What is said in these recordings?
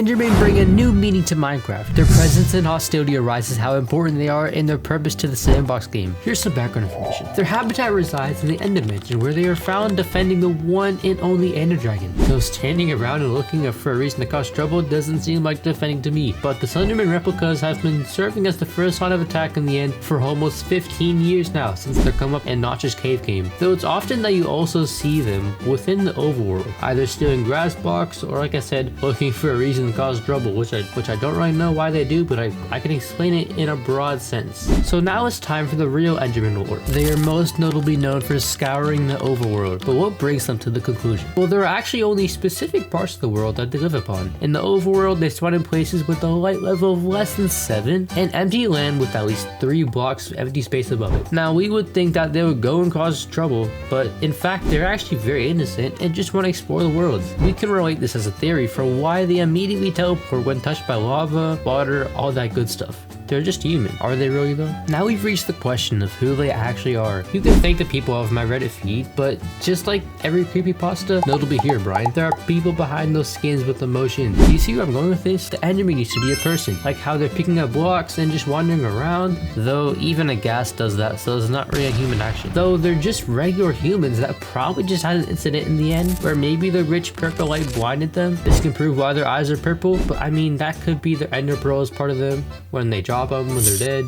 Endermen bring a new meaning to Minecraft. Their presence and hostility arises how important they are in their purpose to the sandbox game. Here's some background information. Their habitat resides in the End Dimension, where they are found defending the one and only Ender Dragon. Though standing around and looking for a reason to cause trouble doesn't seem like defending to me, but the Enderman replicas have been serving as the first line of attack in the end for almost 15 years now since their come up in Notch's cave game. Though it's often that you also see them within the overworld, either stealing grass blocks or, like I said, looking for a reason to cause trouble, which I don't really know why they do, but I can explain it in a broad sense. So now it's time for the real Enderman lore. They are most notably known for scouring the overworld, but what brings them to the conclusion? Well, there are actually only specific parts of the world that they live upon. In the overworld, they spawn in places with a light level of less than 7 and empty land with at least 3 blocks of empty space above it. Now, we would think that they would go and cause trouble, but in fact, they're actually very innocent and just want to explore the world. We can relate this as a theory for why they immediately teleport when touched by lava, water, all that good stuff. They're just human. Are they really though? Now we've reached the question of who they actually are. You can thank the people of my Reddit feed, but just like every creepypasta, notably here, Brian, there are people behind those skins with emotion. Do you see where I'm going with this? The Enderman used to be a person, like how they're picking up blocks and just wandering around, though even a ghast does that, so it's not really a human action. Though they're just regular humans that probably just had an incident in the end where maybe the rich purple light blinded them. This can prove why their eyes are purple, but I mean, that could be their ender pearl as part of them when they drop them when they're dead,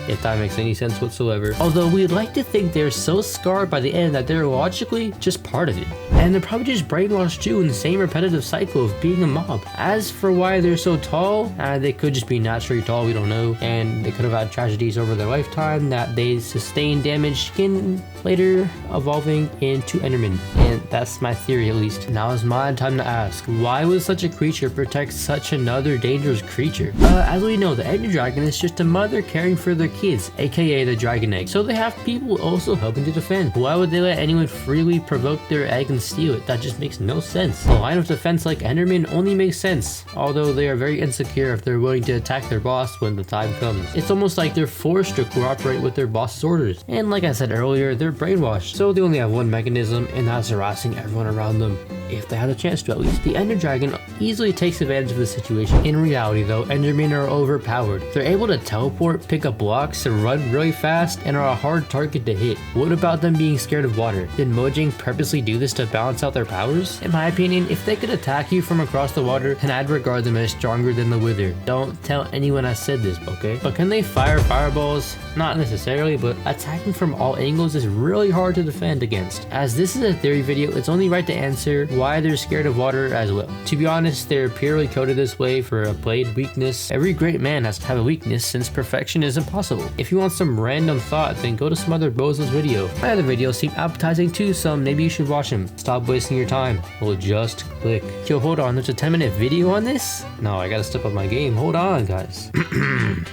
if that makes any sense whatsoever. Although we'd like to think they're so scarred by the end that they're logically just part of it. And they're probably just brainwashed too in the same repetitive cycle of being a mob. As for why they're so tall, they could just be naturally tall, we don't know. And they could have had tragedies over their lifetime that they sustained damaged skin, later evolving into Enderman. And that's my theory at least. Now is my time to ask, why would such a creature protect such another dangerous creature? As we know, the Ender Dragon is just a mother caring for their kids, aka the dragon egg. So they have people also helping to defend. Why would they let anyone freely provoke their egg and steal it? That just makes no sense. A line of defense like Enderman only makes sense, although they are very insecure if they're willing to attack their boss when the time comes. It's almost like they're forced to cooperate with their boss's orders. And like I said earlier, they're brainwashed, so they only have one mechanism, and that's harassing everyone around them, if they have the chance to at least. The Ender Dragon easily takes advantage of the situation. In reality though, Endermen are overpowered. They're able to teleport, pick up blocks, and run really fast, and are a hard target to hit. What about them being scared of water? Did Mojang purposely do this to balance out their powers? In my opinion, if they could attack you from across the water, then I'd regard them as stronger than the Wither. Don't tell anyone I said this, okay? But can they fire fireballs? Not necessarily, but attacking from all angles is really hard to defend against. As this is a theory video, it's only right to answer why they're scared of water as well. To be honest, they're purely coded this way for a played weakness. Every great man has to have a weakness since perfection is impossible. If you want some random thought, then go to some other bozos video. My other videos seem appetizing too, so maybe you should watch them. Stop wasting your time. Well, just click. Yo, hold on, there's a 10-minute video on this? No, I gotta step up my game. Hold on, guys.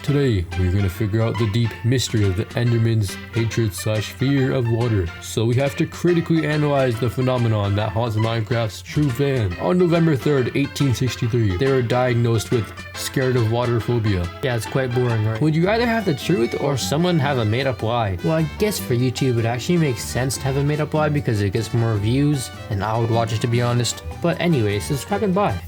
Today, we're gonna figure out the deep mystery of the Enderman's hatred/fear of water. So we have to critically analyze the phenomenon that haunts Minecraft's true fan. On November 3rd, 1863, they were diagnosed with scared of water phobia. Yeah, it's quite boring, right? Would you rather have the truth or someone have a made-up lie? Well, I guess for YouTube it actually makes sense to have a made-up lie because it gets more views, and I would watch it to be honest. But anyway, subscribe and bye.